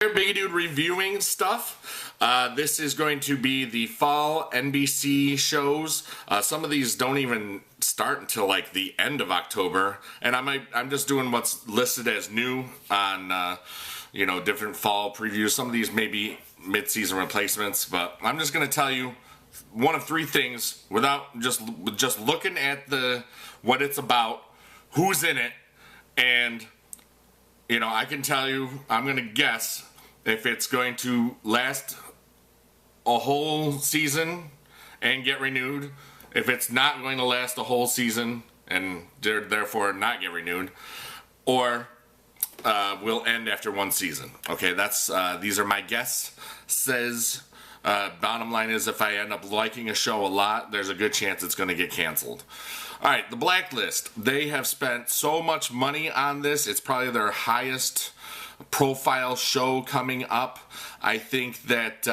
Big Dude reviewing stuff. This is going to be the fall NBC shows. Some of these don't even start until like the end of October, and I'm just doing what's listed as new on different fall previews. Some of these may be mid-season replacements, but I'm just going to tell you one of three things without just looking at what it's about, who's in it, and I can tell you, I'm going to guess if it's going to last a whole season and get renewed, if it's not going to last a whole season and therefore not get renewed, or will end after one season. Okay, these are my guesses. Bottom line is, if I end up liking a show a lot, there's a good chance it's going to get canceled. Alright, the Blacklist. They have spent so much money on this. It's probably their highest profile show coming up. I think that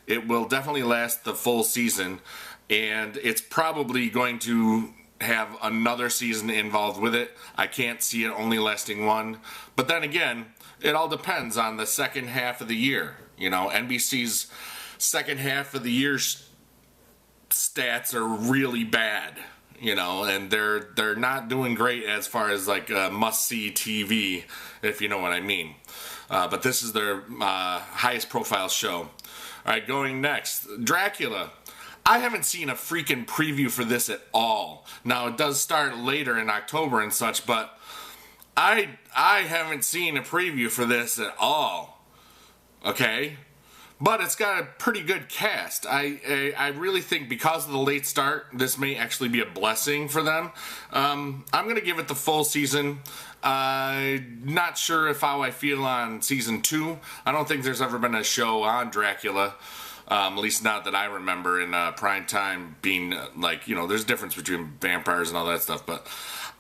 it will definitely last the full season, and it's probably going to have another season involved with it. I can't see it only lasting one. But then again, it all depends on the second half of the year. NBC's second half of the year stats are really bad. And they're not doing great as far as like must-see TV, if you know what I mean. But this is their highest profile show. All right, going next, Dracula. I haven't seen a freaking preview for this at all. Now, it does start later in October and such, but I haven't seen a preview for this at all. Okay? But it's got a pretty good cast. I really think because of the late start, this may actually be a blessing for them. I'm going to give it the full season. Not sure how I feel on season 2. I don't think there's ever been a show on Dracula, at least not that I remember in prime time being there's a difference between vampires and all that stuff. But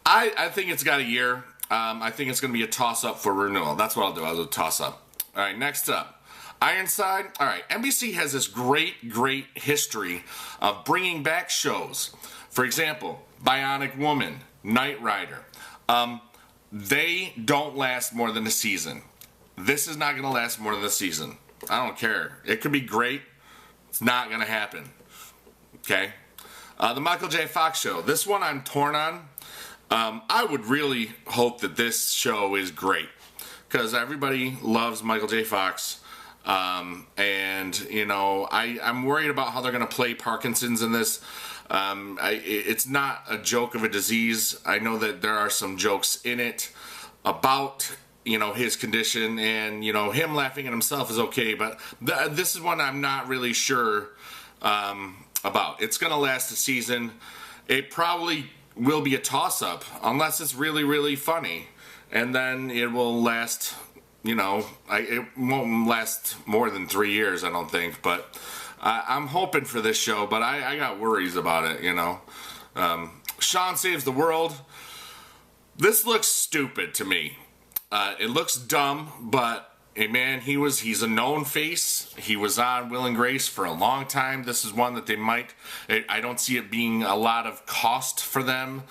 I think it's got a year. I think it's going to be a toss-up for renewal. That's what I'll do. I'll do a toss-up. All right, next up. Ironside. All right, NBC has this great history of bringing back shows. For example, Bionic Woman, Knight Rider. They don't last more than a season. This is not going to last more than a season. I don't care. It could be great. It's not going to happen. Okay? The Michael J. Fox Show. This one I'm torn on. I would really hope that this show is great, because everybody loves Michael J. Fox. I'm worried about how they're going to play Parkinson's in this. It's not a joke of a disease. I know that there are some jokes in it about, his condition, and, him laughing at himself is okay, but this is one I'm not really sure about. It's going to last a season. It probably will be a toss-up, unless it's really, really funny, and then it will last... it won't last more than 3 years, I don't think. But I'm hoping for this show, but I got worries about it, Sean Saves the World. This looks stupid to me. It looks dumb, but hey, man, he's a known face. He was on Will and Grace for a long time. This is one that they might... I don't see it being a lot of cost for them.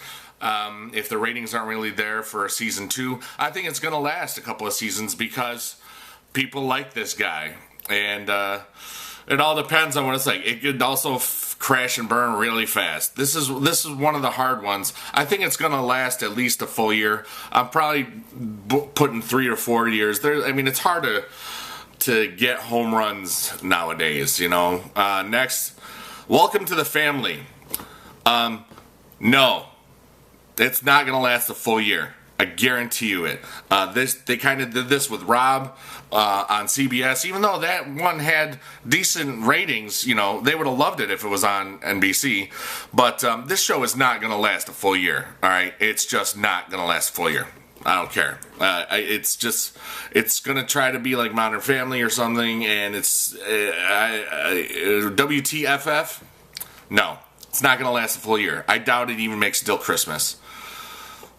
If the ratings aren't really there for season 2, I think it's going to last a couple of seasons because people like this guy, and it all depends on what it's like. It could also crash and burn really fast. This is one of the hard ones. I think it's going to last at least a full year. I'm probably putting 3 or 4 years. It's hard to get home runs nowadays. Next, Welcome to the Family. No. It's not going to last a full year. I guarantee you it. They kind of did this with Rob on CBS. Even though that one had decent ratings, they would have loved it if it was on NBC. But this show is not going to last a full year. All right, it's just not going to last a full year. I don't care. It's going to try to be like Modern Family or something, and it's WTFF. No, it's not going to last a full year. I doubt it even makes Still Christmas.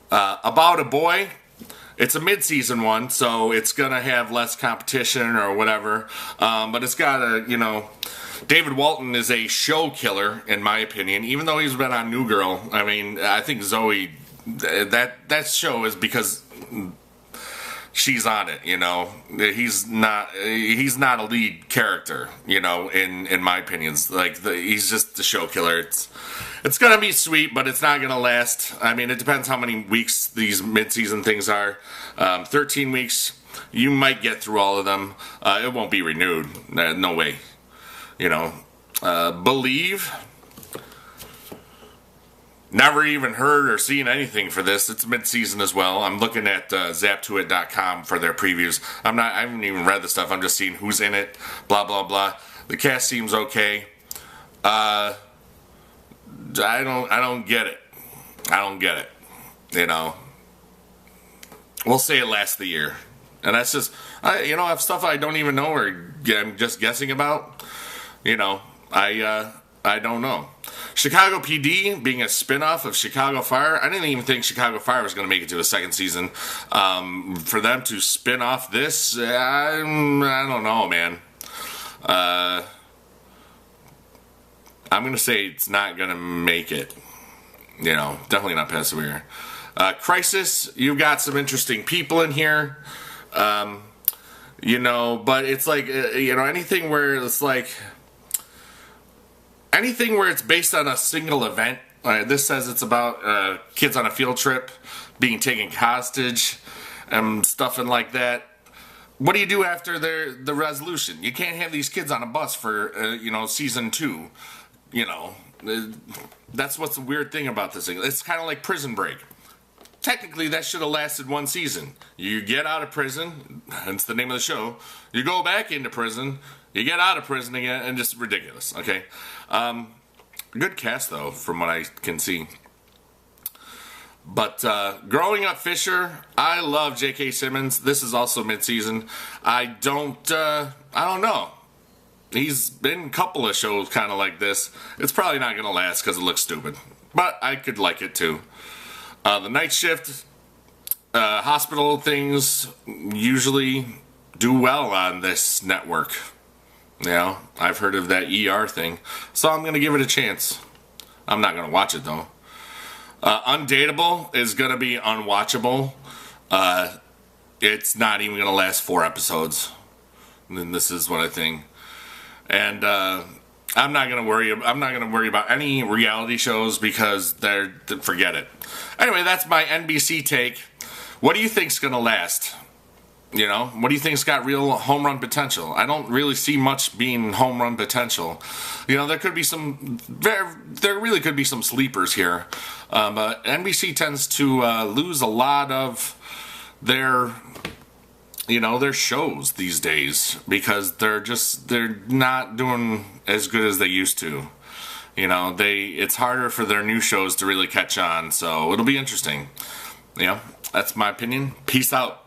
About a Boy, it's a mid-season one, so it's going to have less competition or whatever, but it's got David Walton is a show killer, in my opinion, even though he's been on New Girl. I think Zoe, that show is because she's on it, you know. He's not a lead character, you know, in my opinions. Like, he's just the show killer. It's gonna be sweet, but it's not gonna last. I mean, it depends how many weeks these mid-season things are. 13 weeks, you might get through all of them. It won't be renewed. No way. You know, Believe. Never even heard or seen anything for this. It's mid-season as well. I'm looking at zaptoit.com for their previews. I haven't even read the stuff. I'm just seeing who's in it. Blah blah blah. The cast seems okay. I don't get it. I don't get it. You know. We'll say it lasts the year, and that's just I have stuff I don't even know or I'm just guessing about. You know, I don't know. Chicago PD being a spin-off of Chicago Fire. I didn't even think Chicago Fire was going to make it to a second season. For them to spin off this, I don't know, man. I'm going to say it's not going to make it. You know, definitely not past the year. Crisis, you've got some interesting people in here. You know, but it's like, anything where it's like... Anything where it's based on a single event. This says it's about kids on a field trip being taken hostage and stuff and like that. What do you do after the resolution? You can't have these kids on a bus for season 2. You know, that's what's the weird thing about this thing. It's kind of like Prison Break. Technically, that should have lasted 1 season. You get out of prison, hence the name of the show. You go back into prison. You get out of prison again, and just ridiculous, okay? Good cast, though, from what I can see. But Growing Up Fisher, I love J.K. Simmons. This is also mid-season. I don't know. He's been in a couple of shows kind of like this. It's probably not going to last because it looks stupid. But I could like it, too. The Night Shift, hospital things usually do well on this network. You know, I've heard of that ER thing, so I'm going to give it a chance. I'm not going to watch it, though. Undateable is going to be unwatchable. It's not even going to last 4 episodes. And this is what I think. And I'm not going to worry about any reality shows because forget it. Anyway, that's my NBC take. What do you think's going to last? You know, what do you think's got real home run potential? I don't really see much being home run potential. You know, there really could be some sleepers here. But NBC tends to lose a lot of their shows these days because they're not doing as good as they used to. You know, it's harder for their new shows to really catch on, so it'll be interesting. You know, that's my opinion. Peace out.